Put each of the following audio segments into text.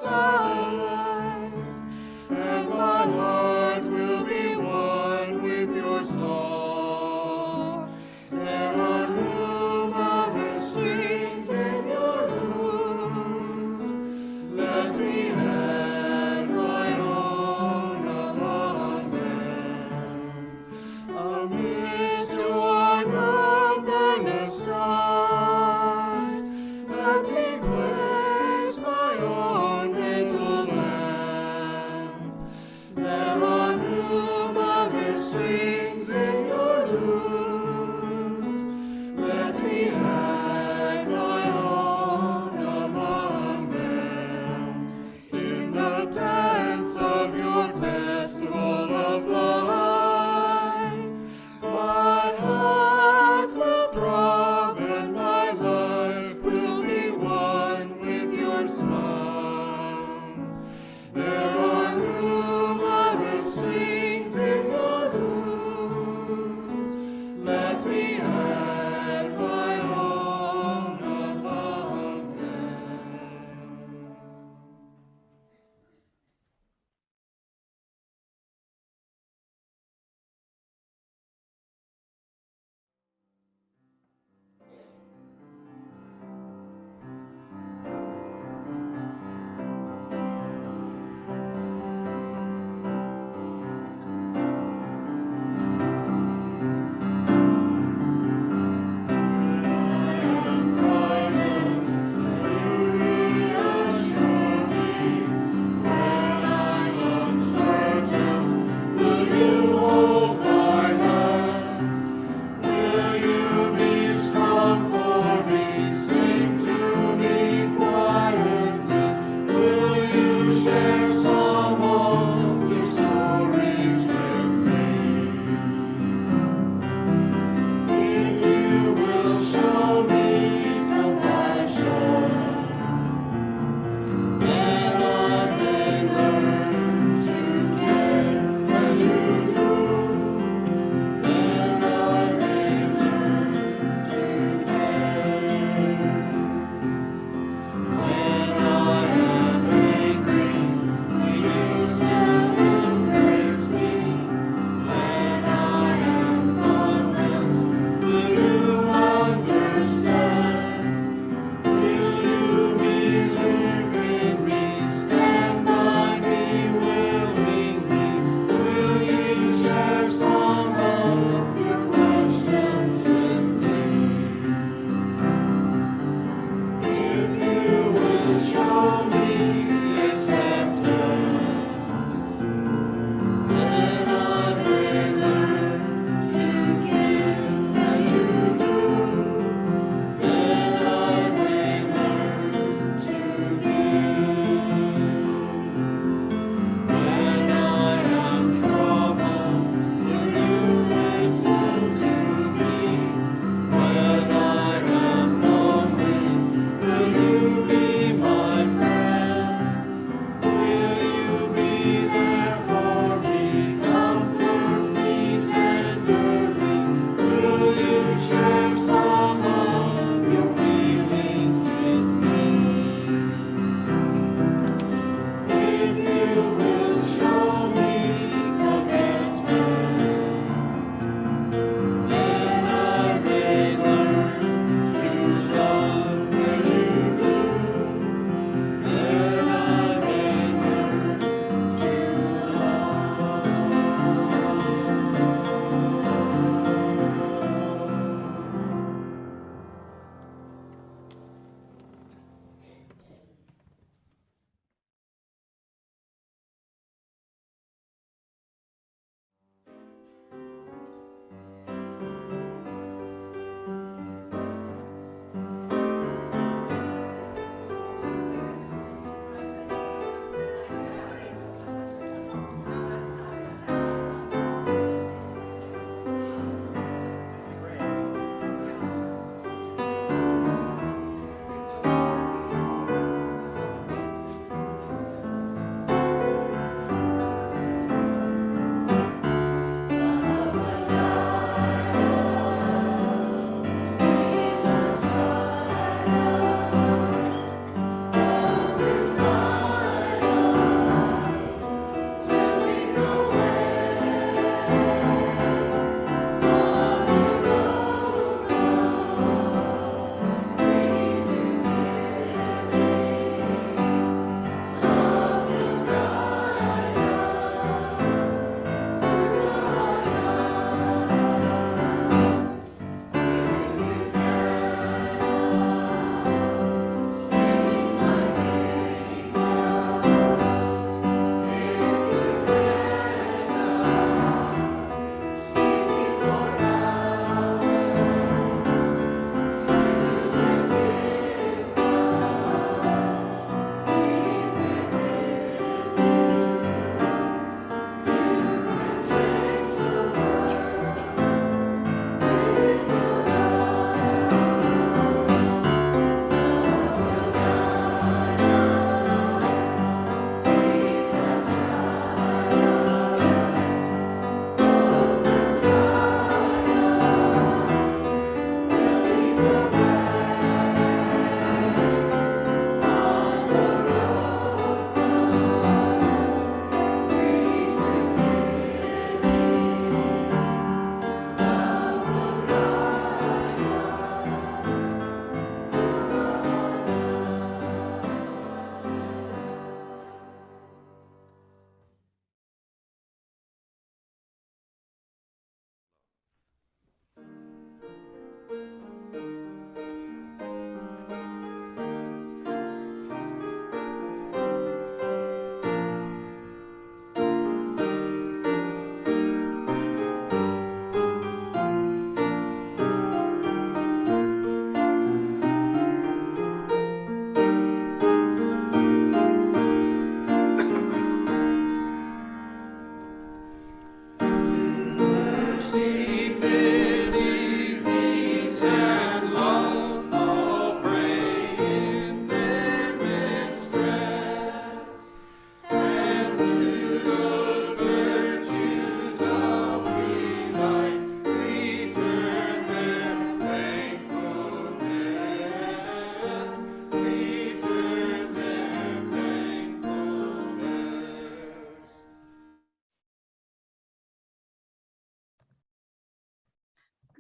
sighs, and my heart will be one with your song. There are numerous streams in your lute. Let me add my own among them. Amid your numberless stars, let me place my own little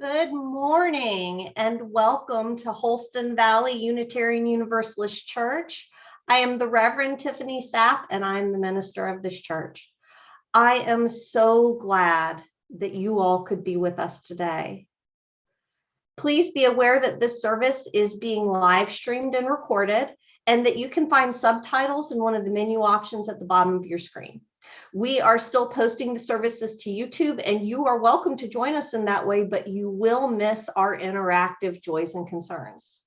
Good morning and welcome to Holston Valley Unitarian Universalist Church. I am the Reverend Tiffany Sapp and I'm the minister of this church. I am so glad that you all could be with us today. Please be aware that this service is being live streamed and recorded and that you can find subtitles in one of the menu options at the bottom of your screen. We are still posting the services to YouTube and you are welcome to join us in that way, but you will miss our interactive joys and concerns.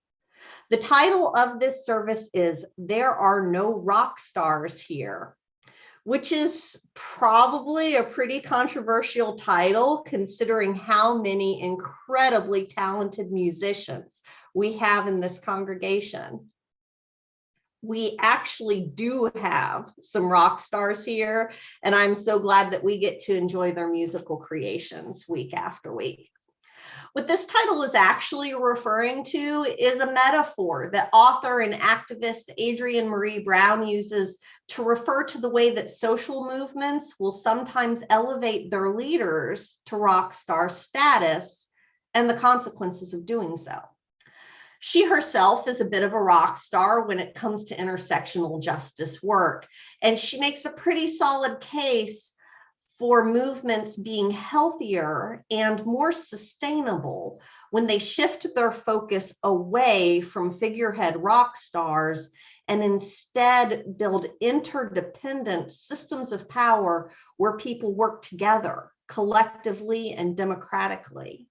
The title of this service is There Are No Rock Stars Here, which is probably a pretty controversial title considering how many incredibly talented musicians we have in this congregation. We actually do have some rock stars here, and I'm so glad that we get to enjoy their musical creations week after week. What this title is actually referring to is a metaphor that author and activist Adrienne Maree Brown uses to refer to the way that social movements will sometimes elevate their leaders to rock star status and the consequences of doing so. She herself is a bit of a rock star when it comes to intersectional justice work, and she makes a pretty solid case for movements being healthier and more sustainable when they shift their focus away from figurehead rock stars and instead build interdependent systems of power where people work together collectively and democratically.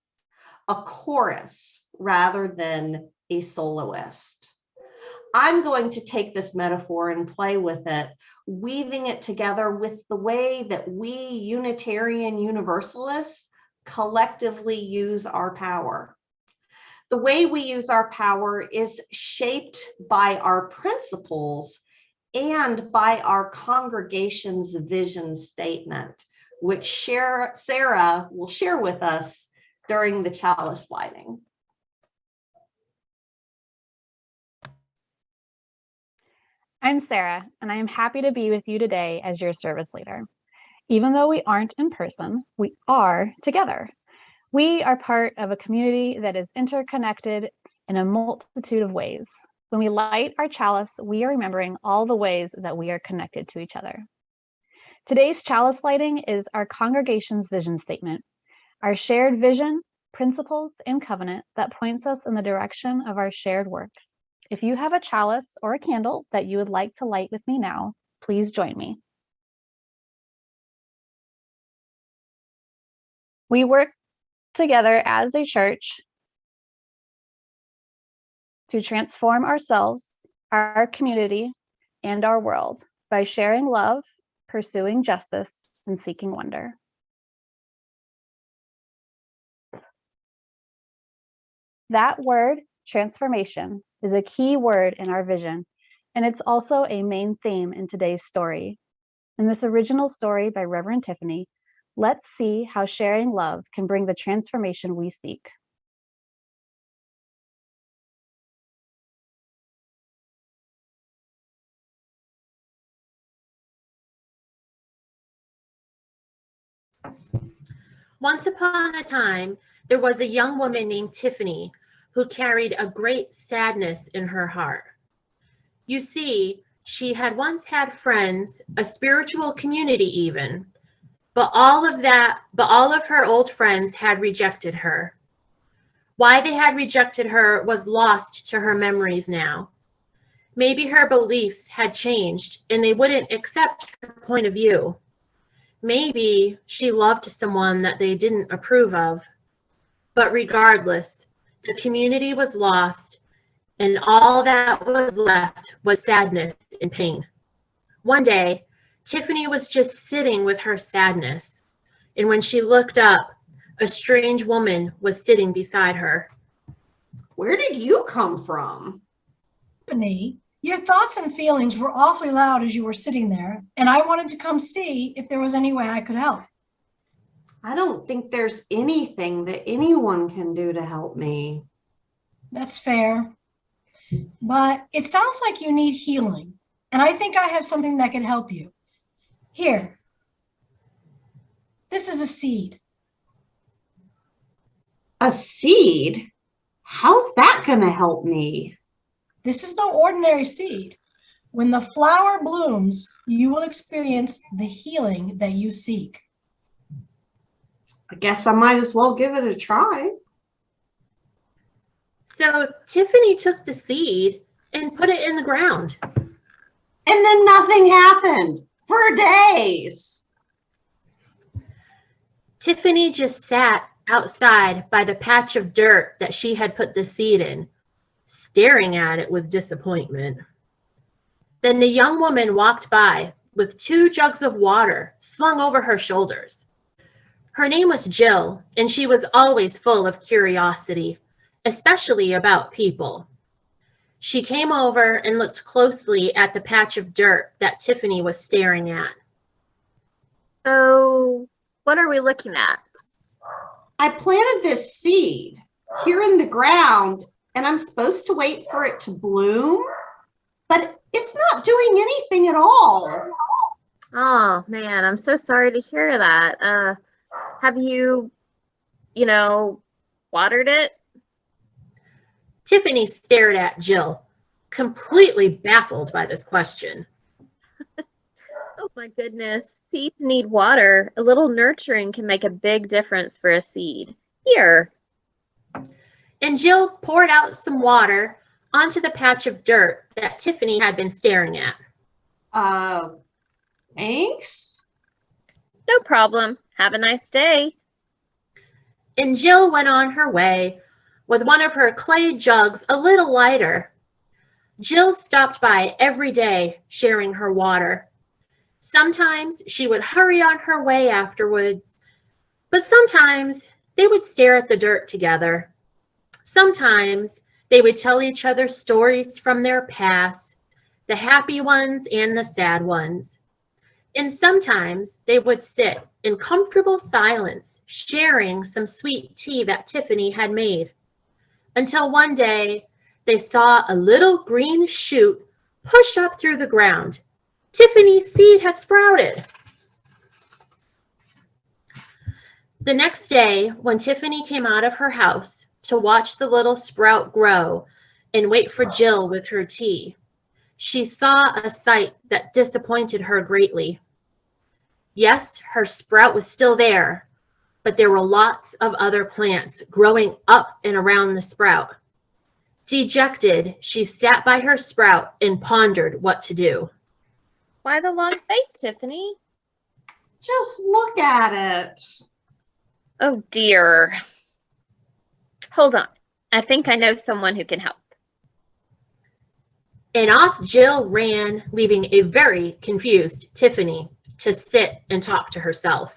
A chorus rather than a soloist. I'm going to take this metaphor and play with it, weaving it together with the way that we Unitarian Universalists collectively use our power. The way we use our power is shaped by our principles and by our congregation's vision statement, which Sarah will share with us during the Chalice Lighting. I'm Sarah, and I am happy to be with you today as your service leader. Even though we aren't in person, we are together. We are part of a community that is interconnected in a multitude of ways. When we light our chalice, we are remembering all the ways that we are connected to each other. Today's chalice lighting is our congregation's vision statement, our shared vision, principles, and covenant that points us in the direction of our shared work. If you have a chalice or a candle that you would like to light with me now, please join me. We work together as a church to transform ourselves, our community, and our world by sharing love, pursuing justice, and seeking wonder. That word, transformation, is a key word in our vision, and it's also a main theme in today's story. In this original story by Reverend Tiffany, let's see how sharing love can bring the transformation we seek. Once upon a time, there was a young woman named Tiffany who carried a great sadness in her heart. You see, she had once had friends, a spiritual community even, but all of her old friends had rejected her. Why they had rejected her was lost to her memories now. Maybe her beliefs had changed and they wouldn't accept her point of view. Maybe she loved someone that they didn't approve of. But regardless, the community was lost, and all that was left was sadness and pain. One day, Tiffany was just sitting with her sadness, and when she looked up, a strange woman was sitting beside her. Where did you come from? Tiffany, your thoughts and feelings were awfully loud as you were sitting there, and I wanted to come see if there was any way I could help. I don't think there's anything that anyone can do to help me. That's fair. But it sounds like you need healing, and I think I have something that can help you. Here. This is a seed. A seed? How's that going to help me? This is no ordinary seed. When the flower blooms, you will experience the healing that you seek. I guess I might as well give it a try. So Tiffany took the seed and put it in the ground. And then nothing happened for days. Tiffany just sat outside by the patch of dirt that she had put the seed in, staring at it with disappointment. Then the young woman walked by with 2 jugs of water slung over her shoulders. Her name was Jill, and she was always full of curiosity, especially about people. She came over and looked closely at the patch of dirt that Tiffany was staring at. So, what are we looking at? I planted this seed here in the ground, and I'm supposed to wait for it to bloom, but it's not doing anything at all. Oh man, I'm so sorry to hear that. Have you, watered it? Tiffany stared at Jill, completely baffled by this question. Oh my goodness, seeds need water. A little nurturing can make a big difference for a seed. Here. And Jill poured out some water onto the patch of dirt that Tiffany had been staring at. Thanks. No problem. Have a nice day. And Jill went on her way with one of her clay jugs a little lighter. Jill stopped by every day sharing her water. Sometimes she would hurry on her way afterwards, but sometimes they would stare at the dirt together. Sometimes they would tell each other stories from their past, the happy ones and the sad ones. And sometimes they would sit in comfortable silence, sharing some sweet tea that Tiffany had made. Until one day, they saw a little green shoot push up through the ground. Tiffany's seed had sprouted. The next day, when Tiffany came out of her house to watch the little sprout grow and wait for Jill with her tea, she saw a sight that disappointed her greatly. Yes, her sprout was still there, but there were lots of other plants growing up and around the sprout. Dejected, she sat by her sprout and pondered what to do. Why the long face, Tiffany? Just look at it. Oh dear. Hold on. I think I know someone who can help. And off Jill ran, leaving a very confused Tiffany to sit and talk to herself.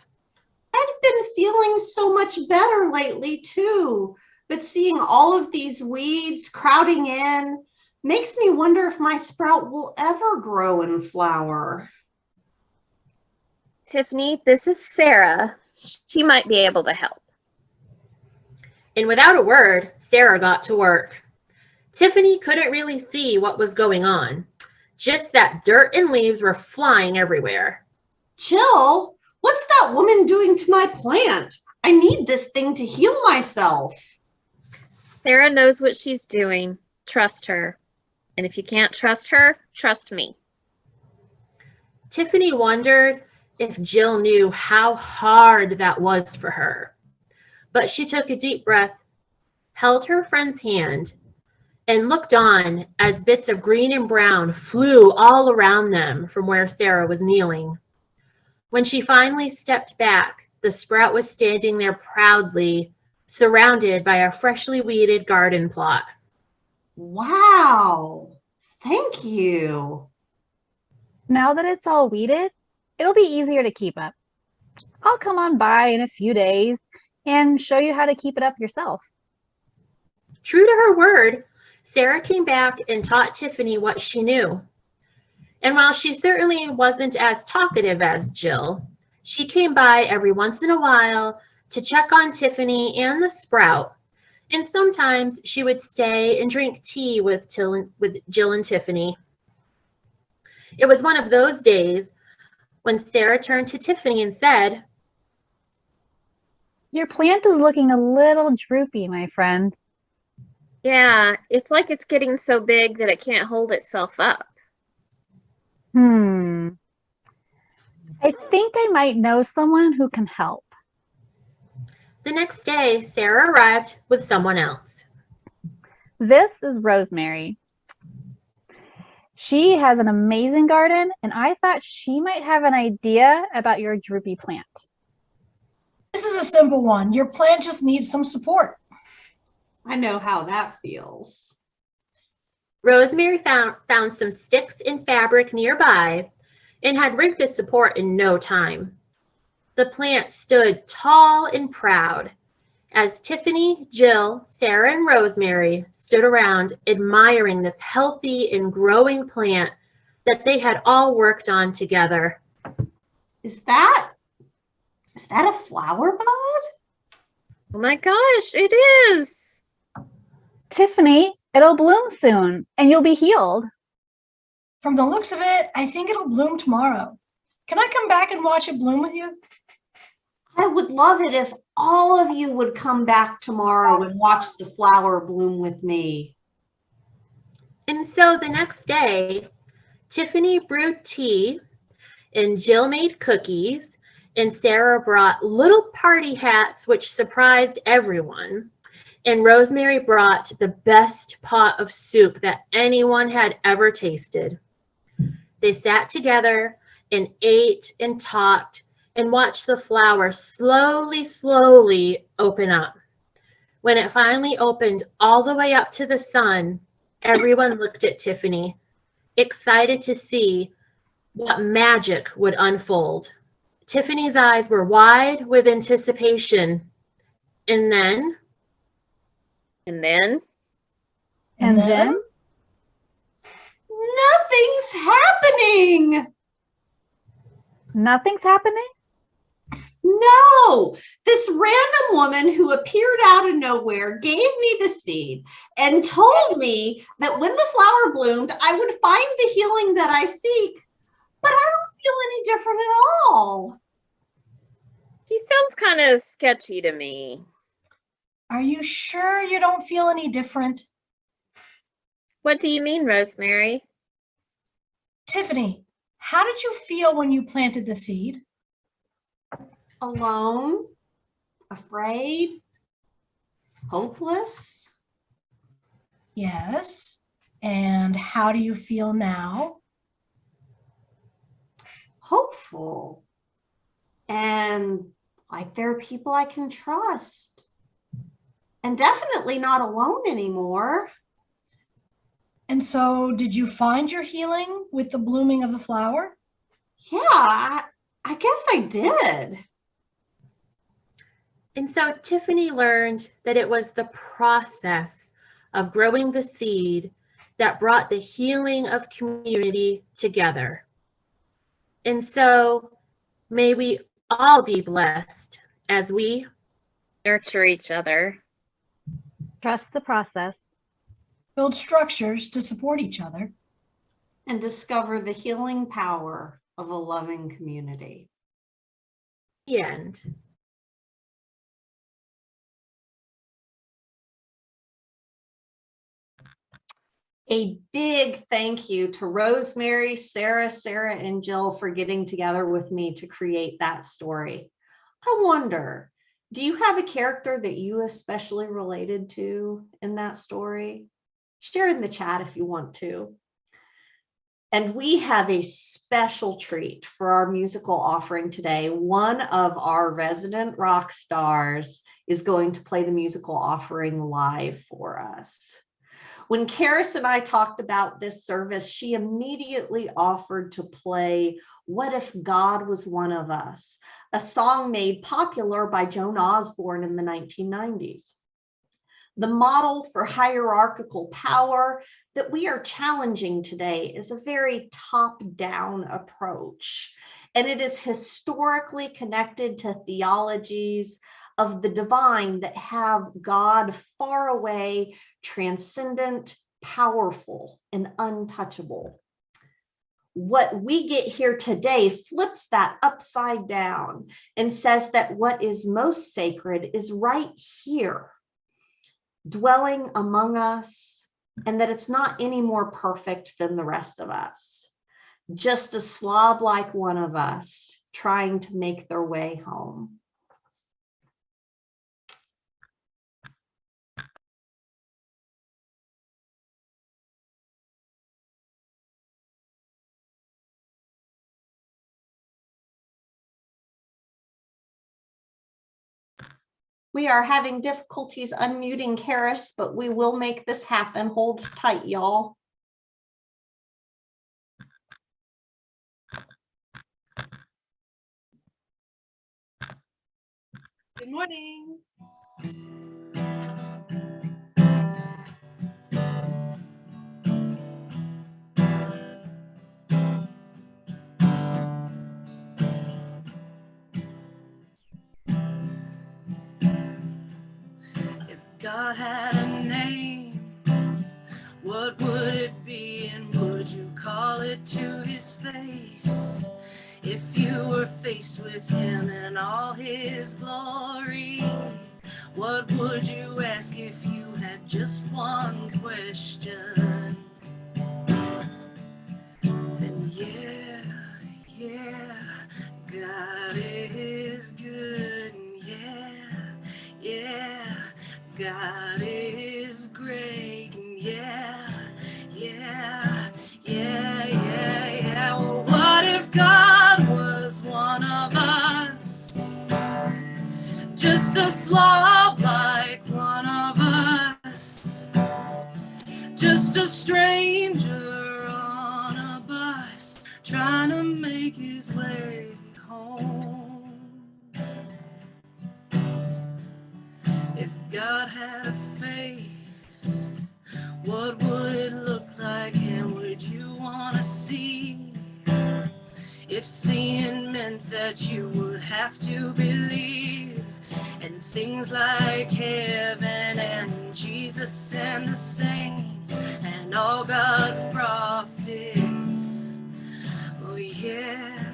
I've been feeling so much better lately, too. But seeing all of these weeds crowding in makes me wonder if my sprout will ever grow and flower. Tiffany, this is Sarah. She might be able to help. And without a word, Sarah got to work. Tiffany couldn't really see what was going on, just that dirt and leaves were flying everywhere. Jill, what's that woman doing to my plant? I need this thing to heal myself. Sarah knows what she's doing. Trust her. And if you can't trust her, trust me. Tiffany wondered if Jill knew how hard that was for her. But she took a deep breath, held her friend's hand, and looked on as bits of green and brown flew all around them from where Sarah was kneeling. When she finally stepped back, the sprout was standing there proudly, surrounded by a freshly weeded garden plot. Wow, thank you. Now that it's all weeded, it'll be easier to keep up. I'll come on by in a few days and show you how to keep it up yourself. True to her word, Sarah came back and taught Tiffany what she knew. And while she certainly wasn't as talkative as Jill, she came by every once in a while to check on Tiffany and the sprout, and sometimes she would stay and drink tea with Jill and Tiffany. It was one of those days when Sarah turned to Tiffany and said, Your plant is looking a little droopy, my friend. Yeah, it's like it's getting so big that it can't hold itself up. I think I might know someone who can help. The next day, Sarah arrived with someone else. This is Rosemary. She has an amazing garden, and I thought she might have an idea about your droopy plant. This is a simple one. Your plant just needs some support. I know how that feels. Rosemary found some sticks and fabric nearby and had rigged a support in no time. The plant stood tall and proud as Tiffany, Jill, Sarah, and Rosemary stood around admiring this healthy and growing plant that they had all worked on together. Is that a flower bud? Oh my gosh, it is. Tiffany, it'll bloom soon, and you'll be healed. From the looks of it, I think it'll bloom tomorrow. Can I come back and watch it bloom with you? I would love it if all of you would come back tomorrow and watch the flower bloom with me. And so the next day, Tiffany brewed tea, and Jill made cookies, and Sarah brought little party hats, which surprised everyone. And Rosemary brought the best pot of soup that anyone had ever tasted. They sat together and ate and talked and watched the flower slowly open up. When it finally opened all the way up to the sun, everyone looked at Tiffany, excited to see what magic would unfold. Tiffany's eyes were wide with anticipation. And then And then Nothing's happening. nothing's happening? No, this random woman who appeared out of nowhere gave me the seed and told me that when the flower bloomed, I would find the healing that I seek, but I don't feel any different at all. She sounds kind of sketchy to me. Are you sure you don't feel any different? What do you mean, Rosemary? Tiffany, how did you feel when you planted the seed? Alone, afraid, hopeless. Yes. And how do you feel now? Hopeful, and like there are people I can trust, and definitely not alone anymore. And so did you find your healing with the blooming of the flower? Yeah, I guess I did. And so Tiffany learned that it was the process of growing the seed that brought the healing of community together. And so may we all be blessed as we Nurture each other. Trust the process. Build structures to support each other. And discover the healing power of a loving community. the end. A big thank you to Rosemary, Sarah, and Jill for getting together with me to create that story. I wonder, do you have a character that you especially related to in that story? Share in the chat if you want to. And we have a special treat for our musical offering today. One of our resident rock stars is going to play the musical offering live for us. When Karis and I talked about this service, she immediately offered to play What If God Was One of Us, a song made popular by Joan Osborne in the 1990s. The model for hierarchical power that we are challenging today is a very top-down approach, and it is historically connected to theologies of the divine that have God far away, transcendent, powerful, and untouchable. what we get here today flips that upside down and says that what is most sacred is right here, dwelling among us, and that it's not any more perfect than the rest of us, just a slob like one of us trying to make their way home. We are having difficulties unmuting Karis, but we will make this happen. Hold tight, y'all. Good morning. If God had a name, what would it be, and would you call it to his face? If you were faced with him and all his glory, what would you ask if you had just one question? And yeah, God is good, and yeah, God is great, and yeah. Well, what if God was one of us? Just a slob like one of us. Just a stranger on a bus trying to make his way home. If God had a face, what would it look like, and would you want to see? If seeing meant that you would have to believe in things like heaven and Jesus and the saints and all God's prophets. Oh yeah,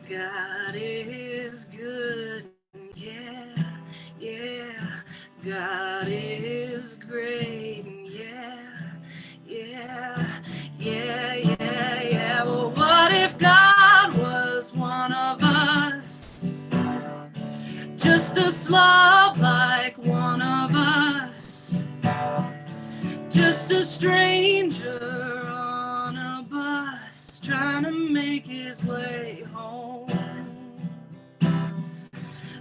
God is good. Yeah, God is great. Yeah. Well, what if God was one of us? Just a slob like one of us. Just a stranger on a bus trying to make his way home.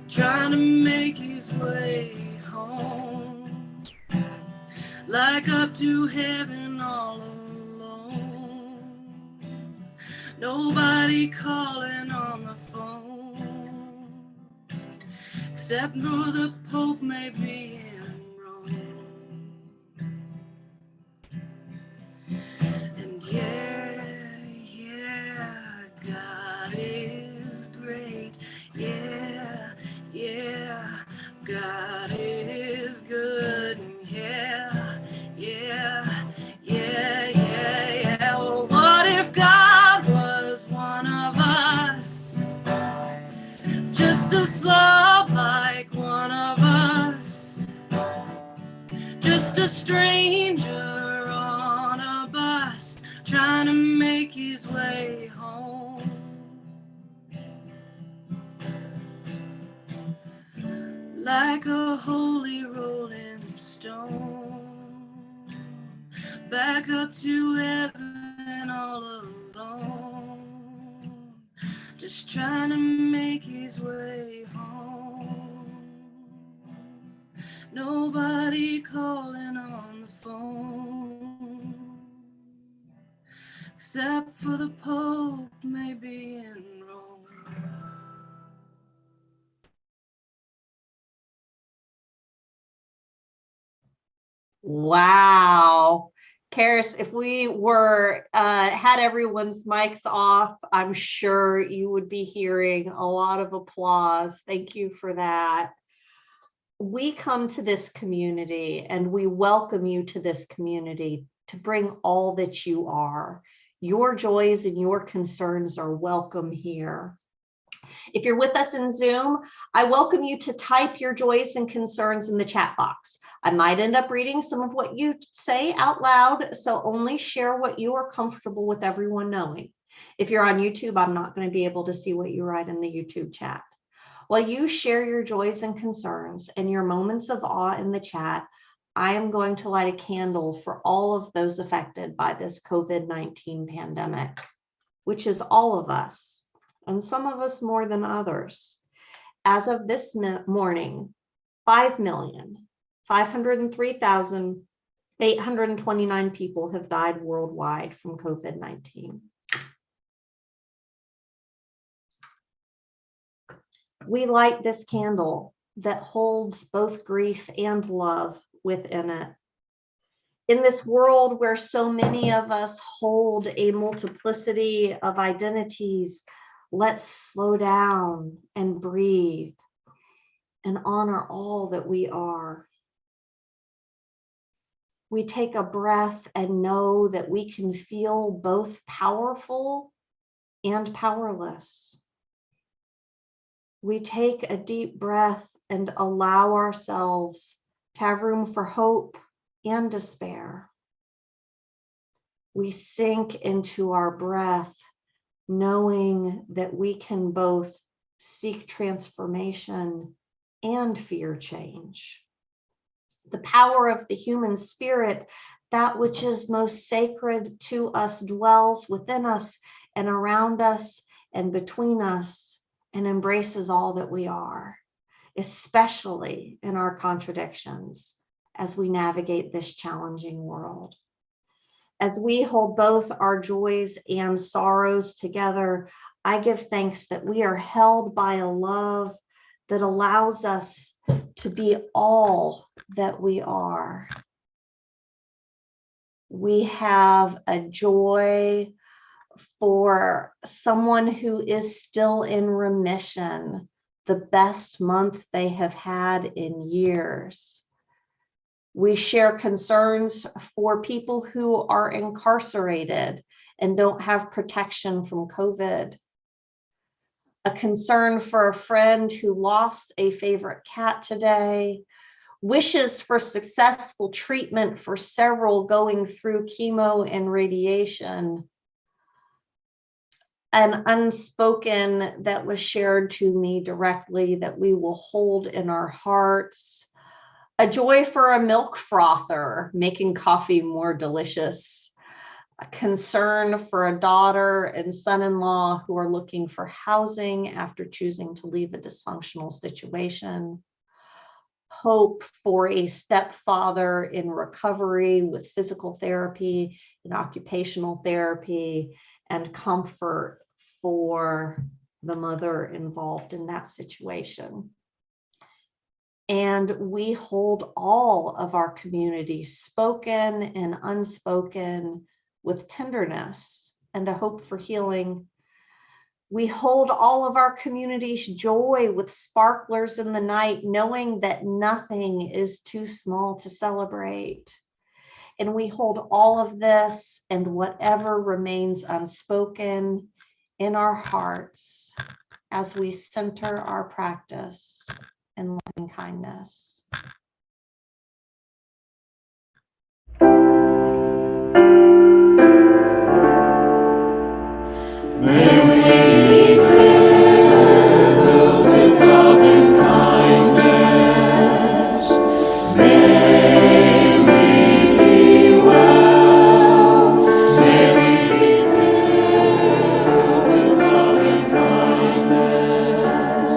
Trying to make his way home. Like up to heaven all alone. Nobody calling on the phone. Except for the Pope may be in Rome. And yeah, God is great. Yeah, God is good. Yeah. Well, what if God was one of us? Just a slob like one of us. Just a stranger on a bus trying to make his way home. Like a holy rolling stone, back up to heaven all alone, just trying to make his way home. Nobody calling on the phone, except for the Pope maybe in Rome. Wow. Karis, if we were had everyone's mics off, I'm sure you would be hearing a lot of applause. Thank you for that. We come to this community and we welcome you to this community to bring all that you are. Your joys and your concerns are welcome here. If you're with us in Zoom, I welcome you to type your joys and concerns in the chat box. I might end up reading some of what you say out loud, so only share what you are comfortable with everyone knowing. If you're on YouTube, I'm not going to be able to see what you write in the YouTube chat. While you share your joys and concerns and your moments of awe in the chat, I am going to light a candle for all of those affected by this COVID-19 pandemic, which is all of us, and some of us more than others. As of this morning, 5,503,829 people have died worldwide from COVID-19. We light this candle that holds both grief and love within it. In this world where so many of us hold a multiplicity of identities, let's slow down and breathe and honor all that we are. We take a breath and know that we can feel both powerful and powerless. We take a deep breath and allow ourselves to have room for hope and despair. We sink into our breath, knowing that we can both seek transformation and fear change. The power of the human spirit, that which is most sacred to us, dwells within us and around us and between us, and embraces all that we are, especially in our contradictions as we navigate this challenging world. As we hold both our joys and sorrows together, I give thanks that we are held by a love that allows us to be all that we are. We have a joy for someone who is still in remission, the best month they have had in years. We share concerns for people who are incarcerated and don't have protection from COVID. A concern for a friend who lost a favorite cat today. Wishes for successful treatment for several going through chemo and radiation. An unspoken that was shared to me directly that we will hold in our hearts. A joy for a milk frother, making coffee more delicious. A concern for a daughter and son-in-law who are looking for housing after choosing to leave a dysfunctional situation. Hope for a stepfather in recovery with physical therapy and occupational therapy, and comfort for the mother involved in that situation. And we hold all of our communities, spoken and unspoken, with tenderness and a hope for healing. We hold all of our communities' joy with sparklers in the night, knowing that nothing is too small to celebrate. And we hold all of this and whatever remains unspoken in our hearts as we center our practice in loving kindness. May we be filled with loving kindness. May we be well. May we be filled with loving kindness.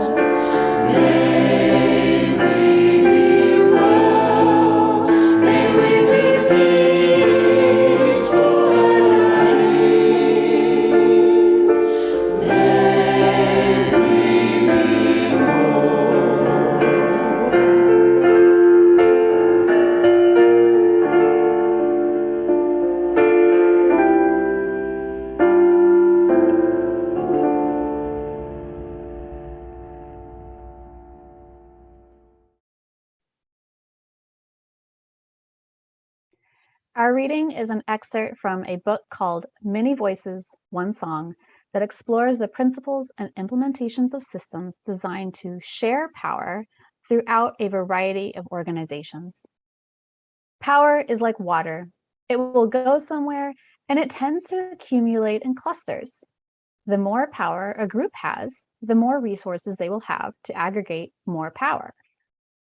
May we be well. May we be peaceful and at ease. Our reading is an excerpt from a book called Many Voices, One Song that explores the principles and implementations of systems designed to share power throughout a variety of organizations. Power is like water. It will go somewhere and it tends to accumulate in clusters. The more power a group has, the more resources they will have to aggregate more power.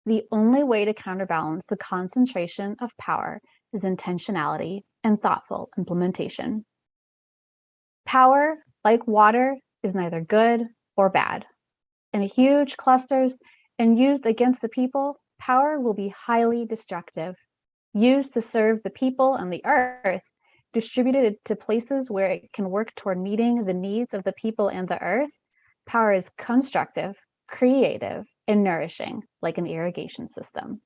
The only way to counterbalance the concentration of power is intentionality and thoughtful implementation. Power, like water, is neither good or bad. In huge clusters and used against the people, power will be highly destructive. Used to serve the people and the earth, distributed to places where it can work toward meeting the needs of the people and the earth, power is constructive, creative, and nourishing, like an irrigation system.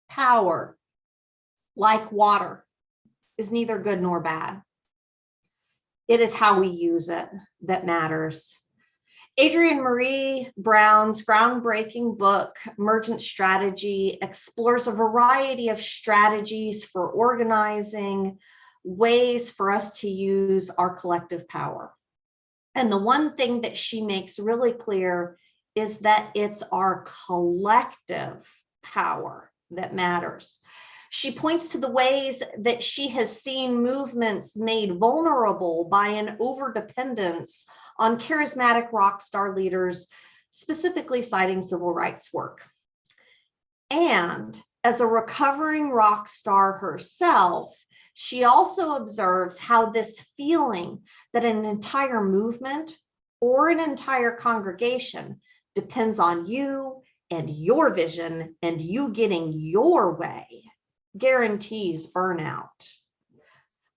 Power, like water, is neither good nor bad. It is how we use it that matters. Adrienne Maree Brown's groundbreaking book, Emergent Strategy, explores a variety of strategies for organizing, ways for us to use our collective power. And the one thing that she makes really clear is that it's our collective power that matters. She points to the ways that she has seen movements made vulnerable by an overdependence on charismatic rock star leaders, specifically citing civil rights work. And as a recovering rock star herself, she also observes how this feeling that an entire movement or an entire congregation depends on you and your vision and you getting your way guarantees burnout.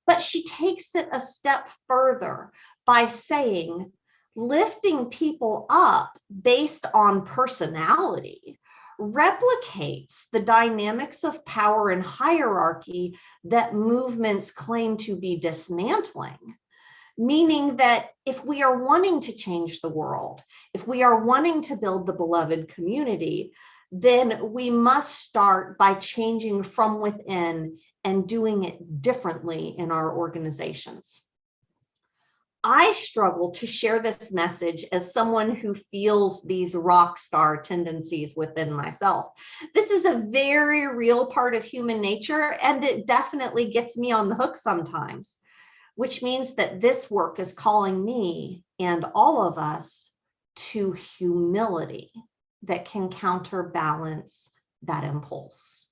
But she takes it a step further by saying lifting people up based on personality replicates the dynamics of power and hierarchy that movements claim to be dismantling. Meaning that if we are wanting to change the world, if we are wanting to build the beloved community, then we must start by changing from within and doing it differently in our organizations. I struggle to share this message as someone who feels these rock star tendencies within myself. This is a very real part of human nature, and it definitely gets me on the hook sometimes, which means that this work is calling me and all of us to humility that can counterbalance that impulse.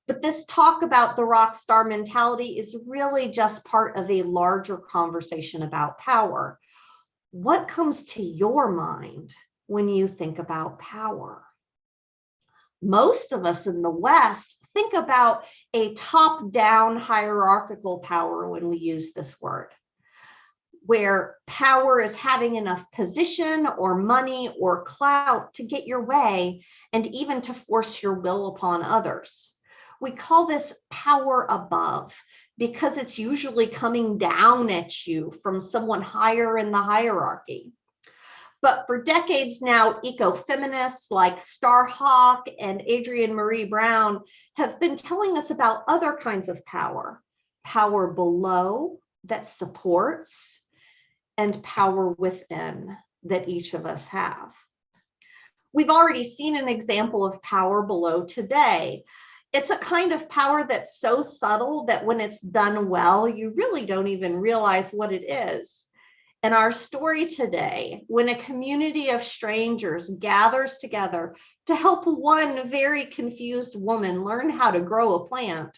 But this talk about the rock star mentality is really just part of a larger conversation about power. What comes to your mind when you think about power? Most of us in the West think about a top-down hierarchical power when we use this word, where power is having enough position or money or clout to get your way and even to force your will upon others. We call this power above because it's usually coming down at you from someone higher in the hierarchy. But for decades now, ecofeminists like Starhawk and Adrienne Maree Brown have been telling us about other kinds of power, power below that supports, and power within that each of us have. We've already seen an example of power below today. It's a kind of power that's so subtle that when it's done well, you really don't even realize what it is. In our story today, when a community of strangers gathers together to help one very confused woman learn how to grow a plant,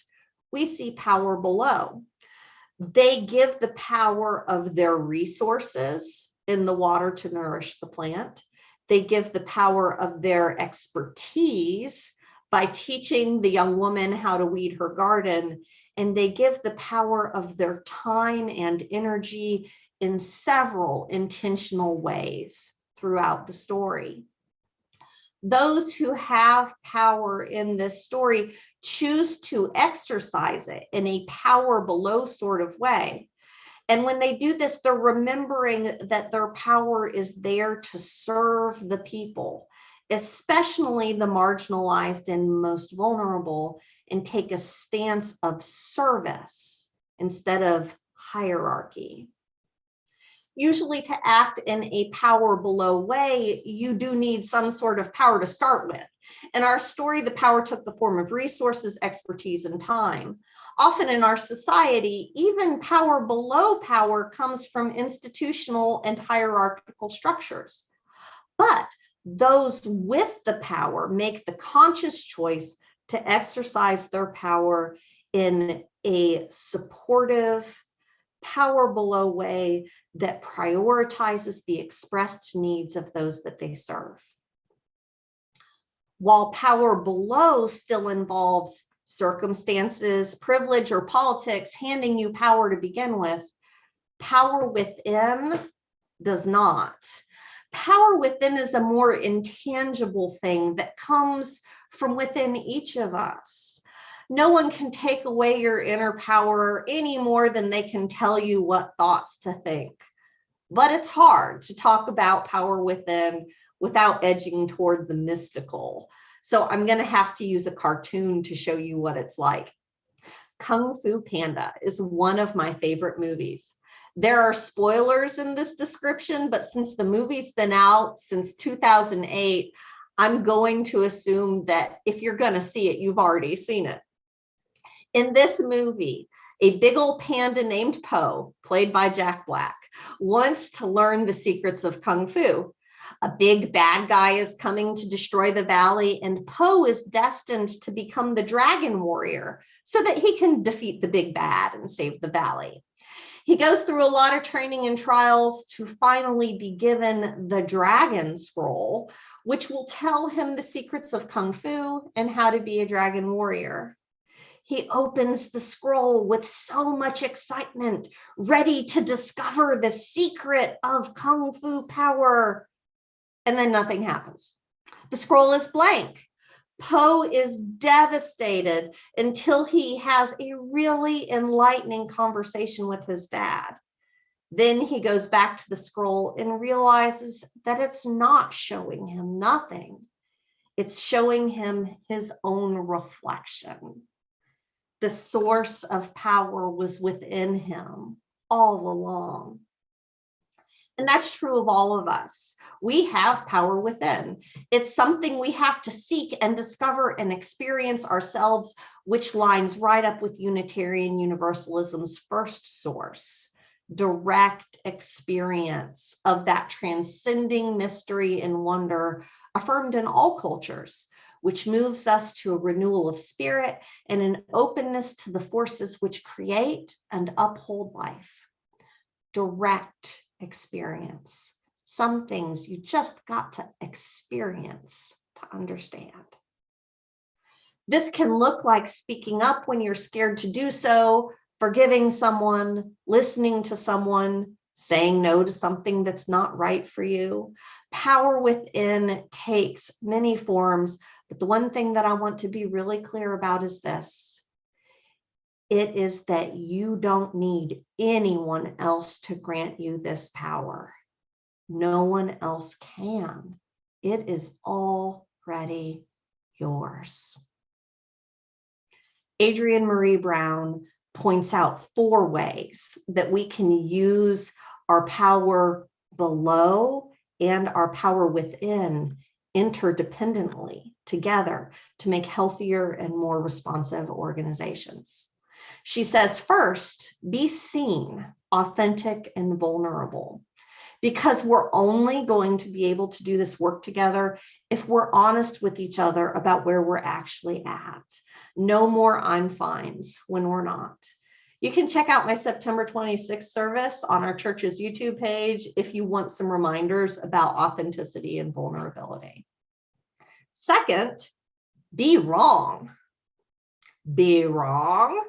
we see power below. They give the power of their resources in the water to nourish the plant. They give the power of their expertise by teaching the young woman how to weed her garden. And they give the power of their time and energy in several intentional ways throughout the story. Those who have power in this story choose to exercise it in a power below sort of way. And when they do this, they're remembering that their power is there to serve the people, especially the marginalized and most vulnerable, and take a stance of service instead of hierarchy. Usually to act in a power below way, you do need some sort of power to start with. In our story, the power took the form of resources, expertise, and time. Often in our society, even power below power comes from institutional and hierarchical structures. But those with the power make the conscious choice to exercise their power in a supportive, power below way that prioritizes the expressed needs of those that they serve. While power below still involves circumstances, privilege, or politics handing you power to begin with, power within does not. Power within is a more intangible thing that comes from within each of us. No one can take away your inner power any more than they can tell you what thoughts to think. But it's hard to talk about power within without edging toward the mystical. So I'm going to have to use a cartoon to show you what it's like. Kung Fu Panda is one of my favorite movies. There are spoilers in this description, but since the movie's been out since 2008, I'm going to assume that if you're going to see it, you've already seen it. In this movie, a big old panda named Po, played by Jack Black, wants to learn the secrets of Kung Fu. A big bad guy is coming to destroy the valley, and Po is destined to become the dragon warrior so that he can defeat the big bad and save the valley. He goes through a lot of training and trials to finally be given the dragon scroll, which will tell him the secrets of Kung Fu and how to be a dragon warrior. He opens the scroll with so much excitement, ready to discover the secret of Kung Fu power. And then nothing happens. The scroll is blank. Po is devastated until he has a really enlightening conversation with his dad. Then he goes back to the scroll and realizes that it's not showing him nothing. It's showing him his own reflection. The source of power was within him all along. And that's true of all of us. We have power within. It's something we have to seek and discover and experience ourselves, which lines right up with Unitarian Universalism's first source, direct experience of that transcending mystery and wonder affirmed in all cultures, which moves us to a renewal of spirit and an openness to the forces which create and uphold life. Direct experience. Some things you just got to experience to understand. This can look like speaking up when you're scared to do so, forgiving someone, listening to someone, saying no to something that's not right for you. Power within takes many forms, but the one thing that I want to be really clear about is this. It is that you don't need anyone else to grant you this power. No one else can. It is already yours. Adrienne Marie Brown points out 4 ways that we can use our power below and our power within interdependently together to make healthier and more responsive organizations. She says, first, be seen, authentic, and vulnerable, because we're only going to be able to do this work together if we're honest with each other about where we're actually at. No more I'm fines when we're not. You can check out my September 26th service on our church's YouTube page if you want some reminders about authenticity and vulnerability. Second, be wrong. Be wrong?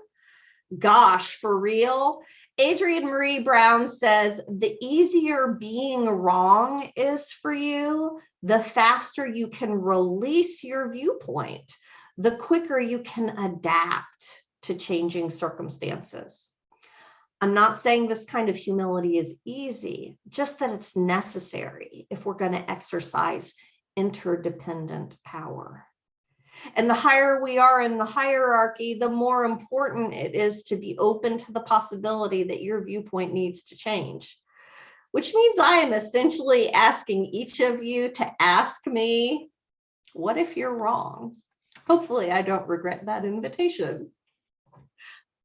Gosh, for real? Adrienne Marie Brown says, the easier being wrong is for you, the faster you can release your viewpoint, the quicker you can adapt to changing circumstances. I'm not saying this kind of humility is easy, just that it's necessary if we're going to exercise interdependent power. And the higher we are in the hierarchy, the more important it is to be open to the possibility that your viewpoint needs to change, which means I am essentially asking each of you to ask me, what if you're wrong? Hopefully I don't regret that invitation.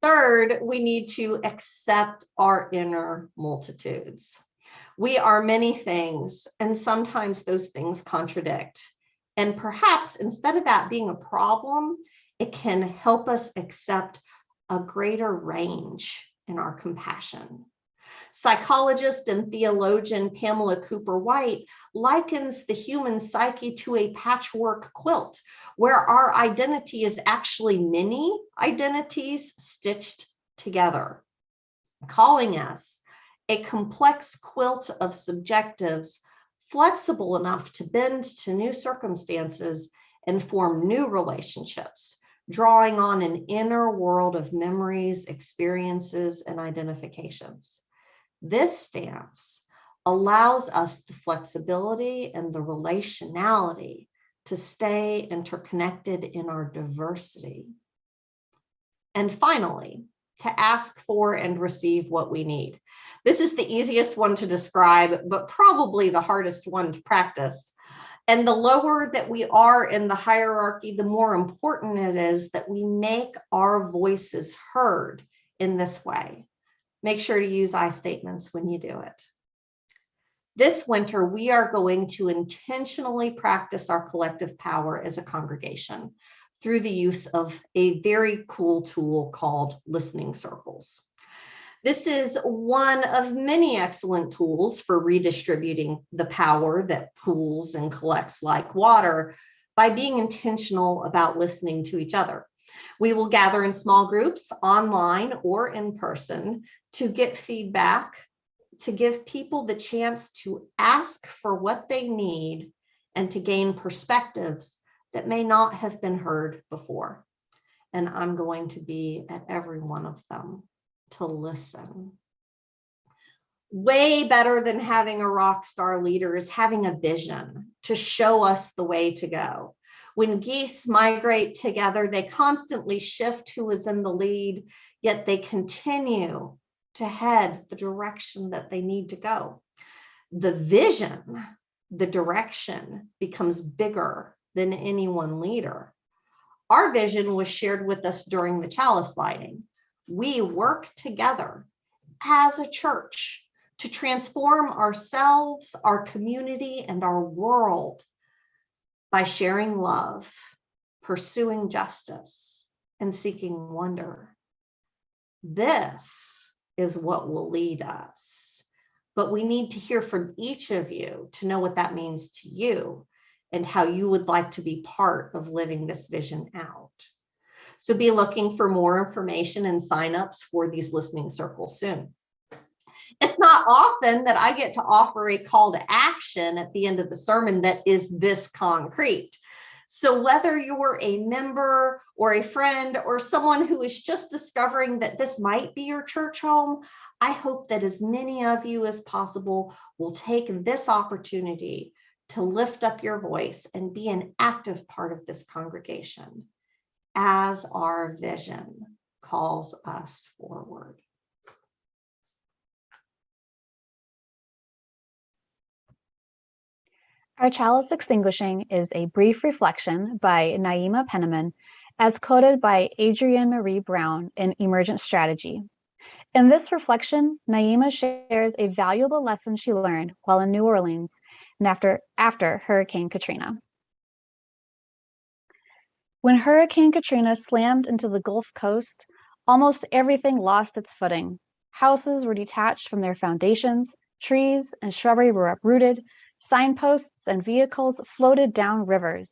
Third, we need to accept our inner multitudes. We are many things, and sometimes those things contradict. And perhaps instead of that being a problem, it can help us accept a greater range in our compassion. Psychologist and theologian Pamela Cooper White likens the human psyche to a patchwork quilt, where our identity is actually many identities stitched together, calling us a complex quilt of subjectives, flexible enough to bend to new circumstances and form new relationships, drawing on an inner world of memories, experiences, and identifications. This stance allows us the flexibility and the relationality to stay interconnected in our diversity. And finally, to ask for and receive what we need. This is the easiest one to describe, but probably the hardest one to practice. And the lower that we are in the hierarchy, the more important it is that we make our voices heard in this way. Make sure to use I statements when you do it. This winter, we are going to intentionally practice our collective power as a congregation through the use of a very cool tool called listening circles. This is one of many excellent tools for redistributing the power that pools and collects like water by being intentional about listening to each other. We will gather in small groups, online or in person, to get feedback, to give people the chance to ask for what they need and to gain perspectives that may not have been heard before. And I'm going to be at every one of them to listen. Way better than having a rock star leader is having a vision to show us the way to go. When geese migrate together, they constantly shift who is in the lead, yet they continue to head the direction that they need to go. The vision, the direction, becomes bigger than any one leader. Our vision was shared with us during the Chalice Lighting. We work together as a church to transform ourselves, our community, and our world by sharing love, pursuing justice, and seeking wonder. This is what will lead us. But we need to hear from each of you to know what that means to you and how you would like to be part of living this vision out. So be looking for more information and signups for these listening circles soon. It's not often that I get to offer a call to action at the end of the sermon that is this concrete. So whether you're a member or a friend or someone who is just discovering that this might be your church home, I hope that as many of you as possible will take this opportunity to lift up your voice and be an active part of this congregation as our vision calls us forward. Our chalice extinguishing is a brief reflection by Naima Penniman, as quoted by Adrienne Marie Brown in Emergent Strategy. In this reflection, Naima shares a valuable lesson she learned while in New Orleans and after Hurricane Katrina. When Hurricane Katrina slammed into the Gulf Coast, almost everything lost its footing. Houses were detached from their foundations, trees and shrubbery were uprooted, signposts and vehicles floated down rivers.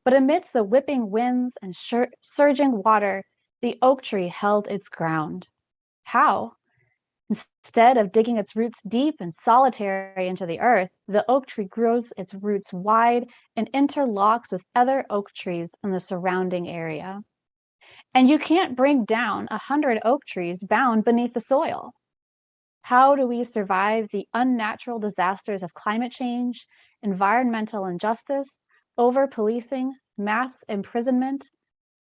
But amidst the whipping winds and surging water, the oak tree held its ground. How? Instead of digging its roots deep and solitary into the earth, the oak tree grows its roots wide and interlocks with other oak trees in the surrounding area. And you can't bring down 100 oak trees bound beneath the soil. How do we survive the unnatural disasters of climate change, environmental injustice, over-policing, mass imprisonment,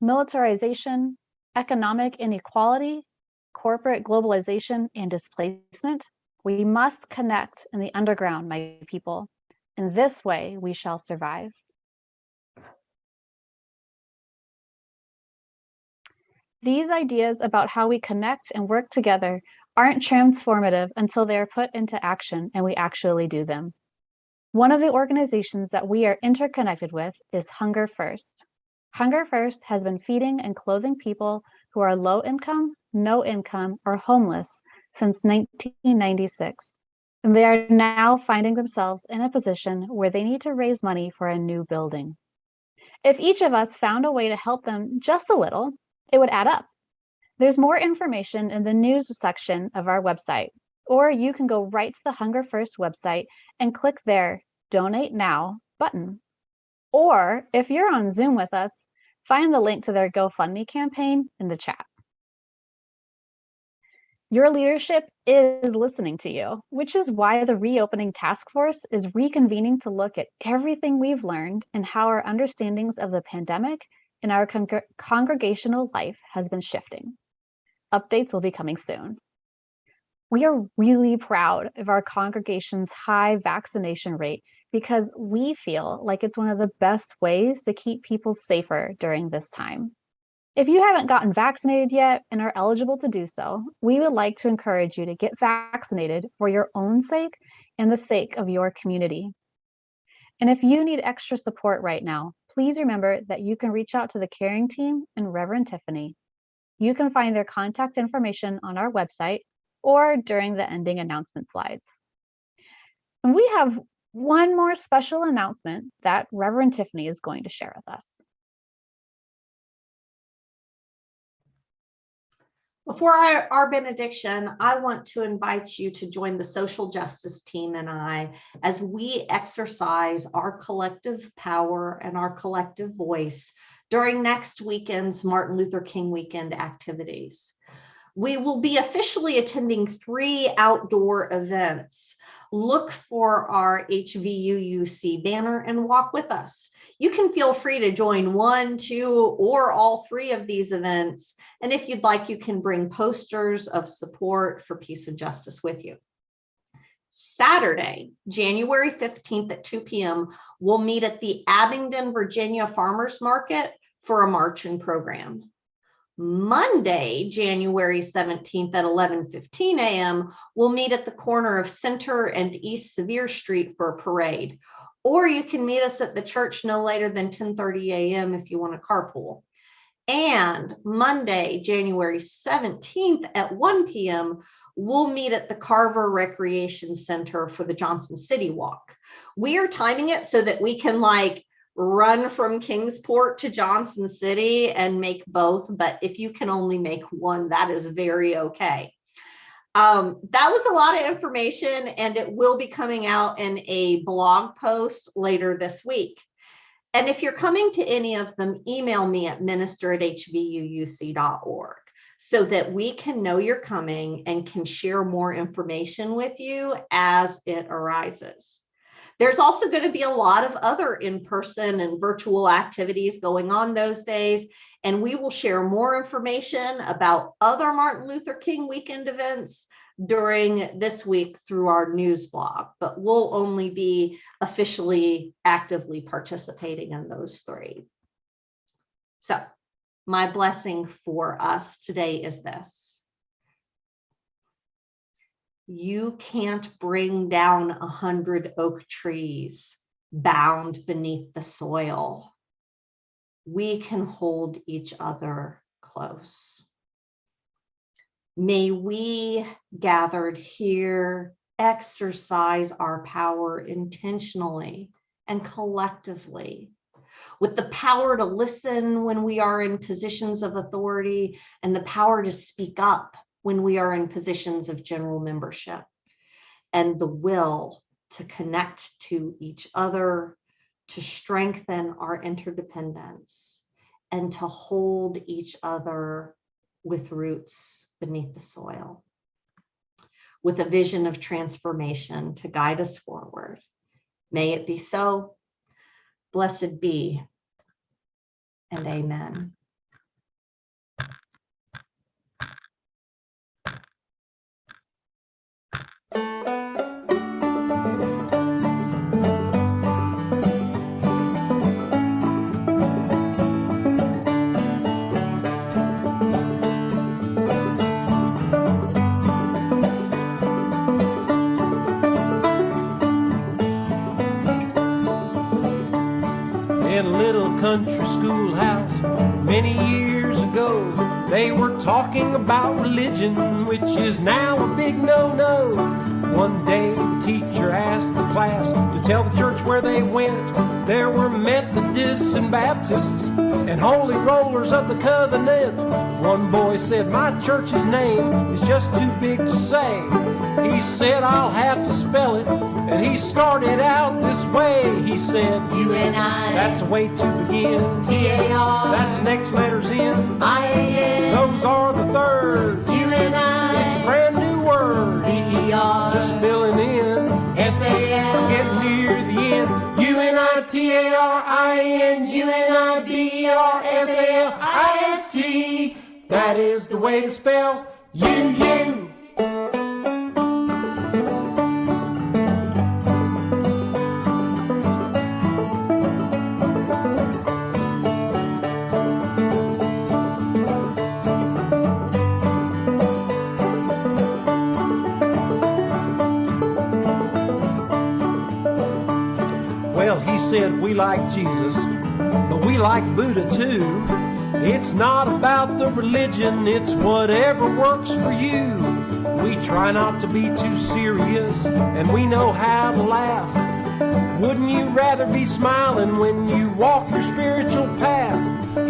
militarization, economic inequality, corporate globalization, and displacement? We must connect in the underground, my people. In this way, we shall survive. These ideas about how we connect and work together aren't transformative until they are put into action and we actually do them. One of the organizations that we are interconnected with is Hunger First. Hunger First has been feeding and clothing people who are low income, no income, or homeless since 1996. And they are now finding themselves in a position where they need to raise money for a new building. If each of us found a way to help them just a little, it would add up. There's more information in the news section of our website, or you can go right to the Hunger First website and click their Donate Now button. Or if you're on Zoom with us, find the link to their GoFundMe campaign in the chat. Your leadership is listening to you, which is why the Reopening Task Force is reconvening to look at everything we've learned and how our understandings of the pandemic and our congregational life has been shifting. Updates will be coming soon. We are really proud of our congregation's high vaccination rate because we feel like it's one of the best ways to keep people safer during this time. If you haven't gotten vaccinated yet and are eligible to do so, we would like to encourage you to get vaccinated for your own sake and the sake of your community. And if you need extra support right now, please remember that you can reach out to the caring team and Reverend Tiffany. You can find their contact information on our website or during the ending announcement slides. And we have one more special announcement that Reverend Tiffany is going to share with us. Before our benediction, I want to invite you to join the social justice team and I as we exercise our collective power and our collective voice during next weekend's Martin Luther King weekend activities. We will be officially attending 3 outdoor events. Look for our HVUUC banner and walk with us. You can feel free to join 1, 2, or all 3 of these events. And if you'd like, you can bring posters of support for peace and justice with you. Saturday, January 15th at 2 p.m., we'll meet at the Abingdon, Virginia Farmers Market for a march and program. Monday, January 17th at 11:15 a.m., we'll meet at the corner of Center and East Sevier Street for a parade. Or you can meet us at the church no later than 10:30 a.m. if you want to carpool. And Monday, January 17th at 1 p.m., we'll meet at the Carver Recreation Center for the Johnson City Walk. We are timing it so that we can run from Kingsport to Johnson City and make both, but if you can only make one, that is very okay. That was a lot of information, and it will be coming out in a blog post later this week. And if you're coming to any of them, email me at minister@hvuuc.org so that we can know you're coming and can share more information with you as it arises. There's also going to be a lot of other in-person and virtual activities going on those days, and we will share more information about other Martin Luther King weekend events during this week through our news blog, but we'll only be officially actively participating in those 3. So my blessing for us today is this. You can't bring down 100 oak trees bound beneath the soil. We can hold each other close. May we, gathered here, exercise our power intentionally and collectively, with the power to listen when we are in positions of authority and the power to speak up when we are in positions of general membership, and the will to connect to each other, to strengthen our interdependence, and to hold each other with roots beneath the soil, with a vision of transformation to guide us forward. May it be so. Blessed be, and amen. In a little country schoolhouse many years ago, they were talking about religion, which is now a big no-no. One day the teacher asked the class to tell the church where they went. There were Methodists and Baptists and Holy Rollers of the Covenant. One boy said, "My church's name is just too big to say." He said, "I'll have to spell it." And he started out this way. He said, UNI. That's a way to begin. TAR. That's the next letters in. IAN. Those are the third. UNI. It's a brand new word. VER. Just filling in. SAM. I'm getting near the end. UNITARIN. UNIBERSALIST. That is the way to spell you. Well, he said, we like Jesus, but we like Buddha too. It's not about the religion, it's whatever works for you. We try not to be too serious, and we know how to laugh. Wouldn't you rather be smiling when you walk your spiritual path?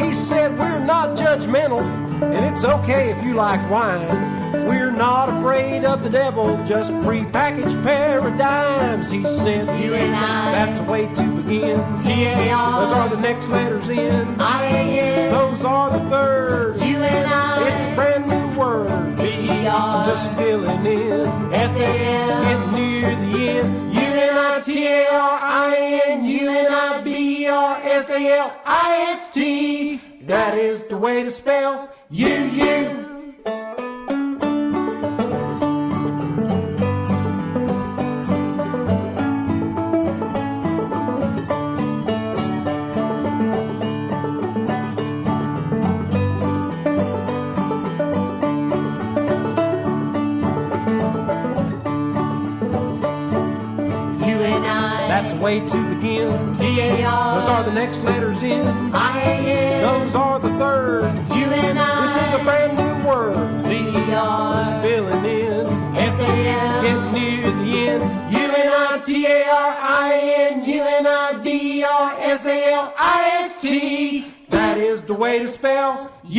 He said, we're not judgmental, and it's okay if you like wine. We're not afraid of the devil, just prepackaged paradigms. He said, UNI. That's a way to begin. TAR. Those are the next letters in. IAN. Those are the third. UNI. It's a brand new word. VER. I'm just filling in. SAM. Getting near the end. UNITARIN. UNIBERSALIST. That is the way to spell you. That's a way to begin. TAR. Those are the next letters in. IAN. Those are the third. UNI. This is a brand new word. VER. Filling in. SAM. Getting near the end. UNITARIN. UNIBERSALIST. That is the way to spell